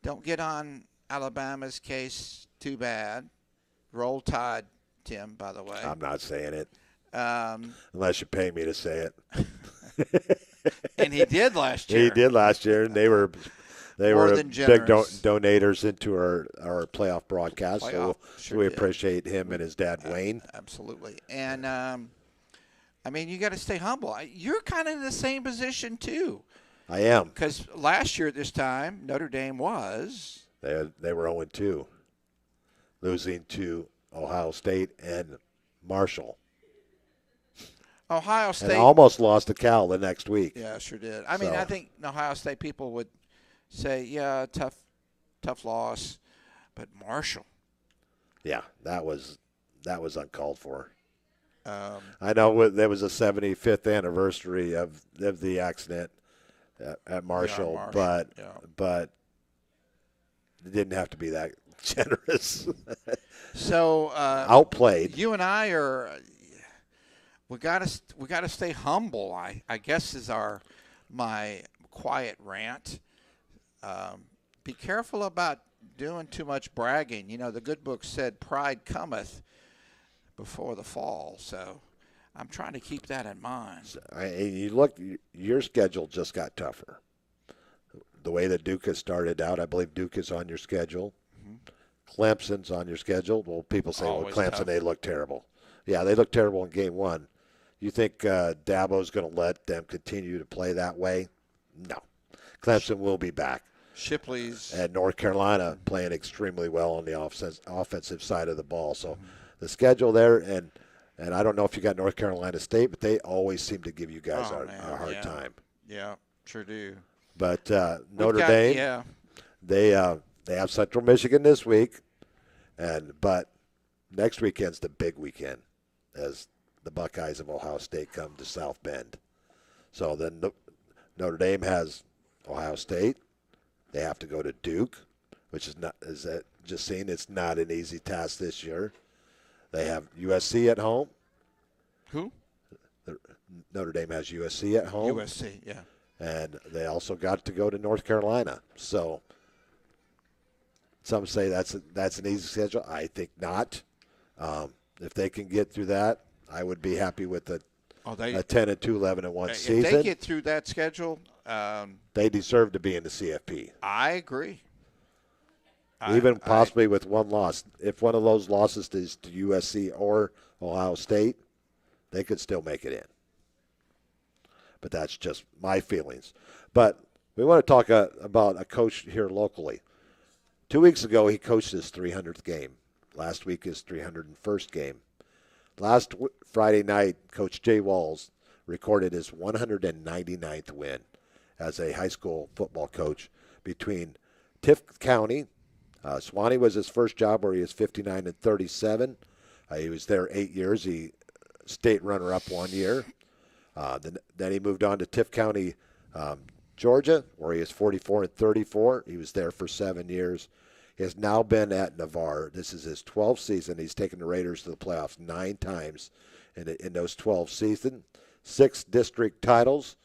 Don't get on Alabama's case too bad. Roll Tide, Tim, by the way. I'm not saying it. Unless you pay me to say it. And he did last year. He did last year, and they were big donators into our playoff broadcast. So we appreciate him and his dad, Wayne. Absolutely. And, you got to stay humble. You're kind of in the same position, too. I am. Because last year at this time, Notre Dame was. They were 0-2, losing to Ohio State and Marshall. Ohio State. And almost lost to Cal the next week. Yeah, sure did. I think Ohio State people would say, yeah, tough loss. But Marshall. Yeah, that was uncalled for. I know there was a 75th anniversary of the accident at Marshall, but it didn't have to be that generous. So outplayed. You and I are. We gotta stay humble. I guess is my quiet rant. Be careful about doing too much bragging. The good book said pride cometh before the fall. So I'm trying to keep that in mind. You look, your schedule just got tougher. The way that Duke has started out, I believe Duke is on your schedule. Mm-hmm. Clemson's on your schedule. Well, people say, Always Clemson, tough. they look terrible. Yeah, they look terrible in game one. You think Dabo's going to let them continue to play that way? No. Clemson will be back. Shipley's. And North Carolina playing extremely well on the offensive side of the ball. So the schedule there, and I don't know if you got North Carolina State, but they always seem to give you guys a hard time. Yeah, sure do. But Notre Dame, they have Central Michigan this week, but next weekend's the big weekend as the Buckeyes of Ohio State come to South Bend. So then Notre Dame has Ohio State. They have to go to Duke, which is not, is that just seen, it's not an easy task this year. They have USC at home. Who? Notre Dame has USC at home. USC, yeah. And they also got to go to North Carolina. So some say that's an easy schedule. I think not. If they can get through that, I would be happy with a 10-2, 11-1 season. If they get through that schedule, they deserve to be in the CFP. I agree. Even possibly with one loss. If one of those losses is to USC or Ohio State, they could still make it in. But that's just my feelings. But we want to talk about a coach here locally. 2 weeks ago, he coached his 300th game. Last week, his 301st game. Last Friday night, Coach Jay Walls recorded his 199th win as a high school football coach between Tift County. Suwannee was his first job where he was 59-37. He was there 8 years. He state runner-up 1 year. Then he moved on to Tift County, Georgia, where he is 44-34. He was there for 7 years. He has now been at Navarre. This is his 12th season. He's taken the Raiders to the playoffs 9 times in those 12 seasons. 6 district titles,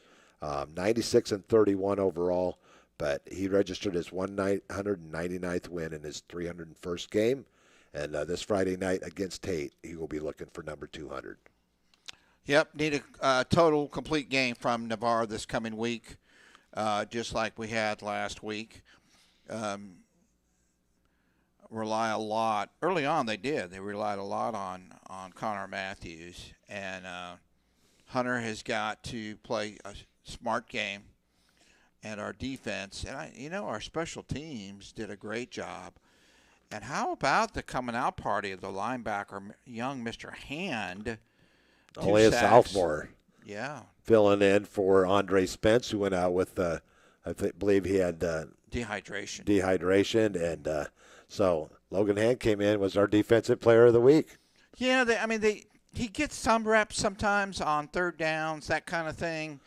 96-31 overall. But he registered his 199th win in his 301st game. And this Friday night against Tate, he will be looking for number 200. Yep, need a total complete game from Navarre this coming week, just like we had last week. Rely a lot. Early on they did. They relied a lot on Connor Matthews. And Hunter has got to play a smart game. And our defense, and our special teams did a great job. And how about the coming out party of the linebacker, young Mr. Hand? Only a sophomore. Yeah. Filling in for Andre Spence, who went out with, believe he had dehydration. And so Logan Hand came in, was our defensive player of the week. Yeah, he gets some reps sometimes on third downs, that kind of thing.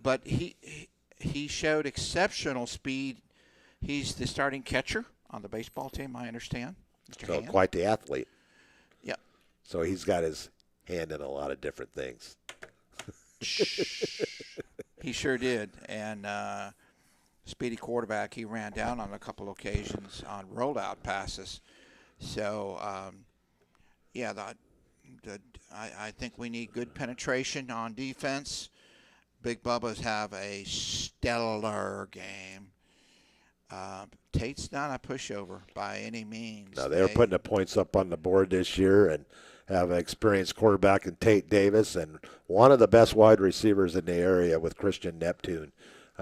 But he showed exceptional speed. He's the starting catcher on the baseball team, I understand. Mr. So Hand. quite the athlete. Yeah. So he's got his hand in a lot of different things. He sure did. And speedy quarterback, he ran down on a couple occasions on rolled-out passes. So, I think we need good penetration on defense. Big Bubba's have a stellar game. Tate's not a pushover by any means. No, they were putting the points up on the board this year and have an experienced quarterback in Tate Davis and one of the best wide receivers in the area with Christian Neptune.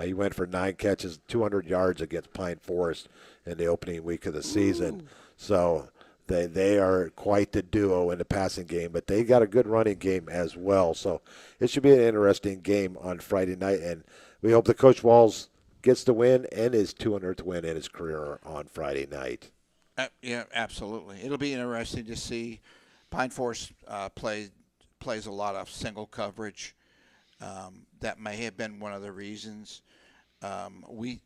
He went for 9 catches, 200 yards against Pine Forest in the opening week of the season. Ooh. So they are quite the duo in the passing game, but they got a good running game as well. So it should be an interesting game on Friday night, and we hope that Coach Walls gets the win and his 200th win in his career on Friday night. Yeah, absolutely. It'll be interesting to see. Pine Forest plays a lot of single coverage. That may have been one of the reasons. We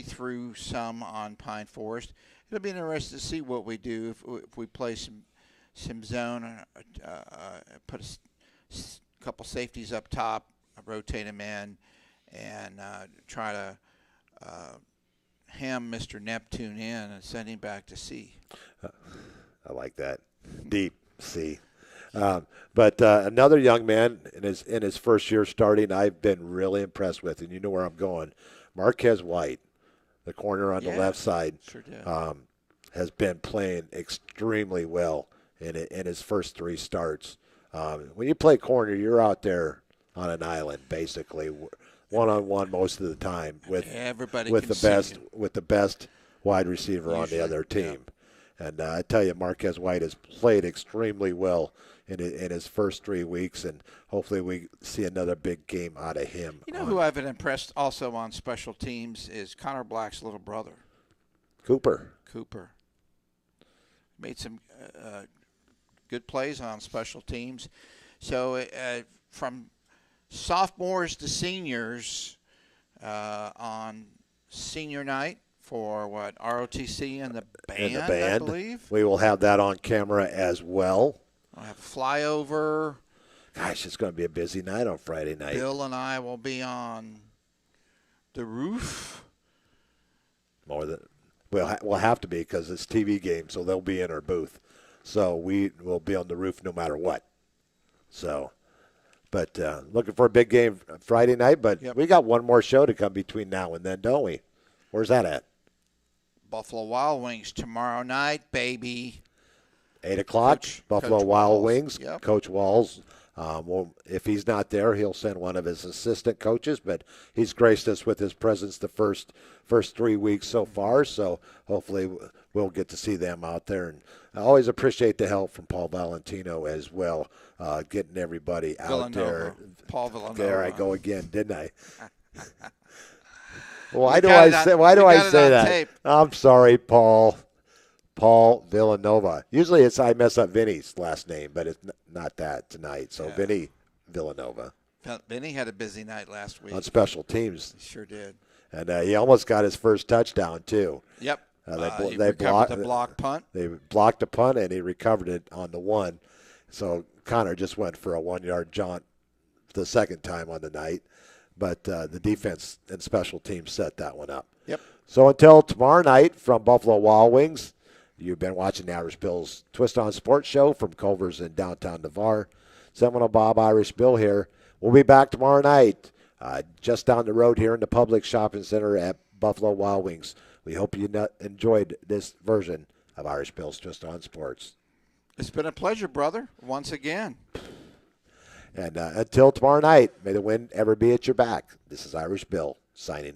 threw some on Pine Forest. It'll be interesting to see what we do if we play some zone, put a couple safeties up top, rotate them in, and try to ham Mr. Neptune in and send him back to C. I like that. Deep C. But another young man in his first year starting, I've been really impressed with, and you know where I'm going. Marquez White, the corner on the left side, Sure did. has been playing extremely well in his first 3 starts. When you play corner, you're out there on an island, basically, one-on-one most of the time with Everybody with can the see best you. with the best wide receiver on the Usually, other team. And I tell you, Marquez White has played extremely well in his first 3 weeks, and hopefully we see another big game out of him. You know who I've been impressed also on special teams is Connor Black's little brother, Cooper. Made some good plays on special teams. So from sophomores to seniors on senior night for ROTC and the band, I believe. We will have that on camera as well. We'll have flyover. Gosh, it's going to be a busy night on Friday night. Bill and I will be on the roof. More than we'll have to be because it's TV game, so they'll be in our booth. So we will be on the roof no matter what. So, but looking for a big game Friday night. But we got one more show to come between now and then, don't we? Where's that at? Buffalo Wild Wings tomorrow night, baby. 8 o'clock, Buffalo Coach Wild Walls. Wings. Yep. Coach Walls. Well, if he's not there, he'll send one of his assistant coaches, but he's graced us with his presence the first 3 weeks so far, so hopefully we'll get to see them out there. And I always appreciate the help from Paul Valentino as well, getting everybody out there. Paul Villanova. There I go again, didn't I? Why do I say that? Tape. I'm sorry, Paul Villanova. Usually I mess up Vinny's last name, but it's not that tonight. So Vinny Villanova. Vinny had a busy night last week. On special teams. He sure did. And he almost got his first touchdown, too. Yep. They recovered the block punt. They blocked the punt, and he recovered it on the one. So Connor just went for a 1-yard jaunt the second time on the night. But the defense and special teams set that one up. Yep. So until tomorrow night from Buffalo Wild Wings, you've been watching the Irish Bill's Twist on Sports show from Culver's in downtown Navarre. Seminole Bob, Irish Bill here. We'll be back tomorrow night just down the road here in the Public Shopping Center at Buffalo Wild Wings. We hope you enjoyed this version of Irish Bill's Twist on Sports. It's been a pleasure, brother, once again. And until tomorrow night, may the wind ever be at your back. This is Irish Bill signing off.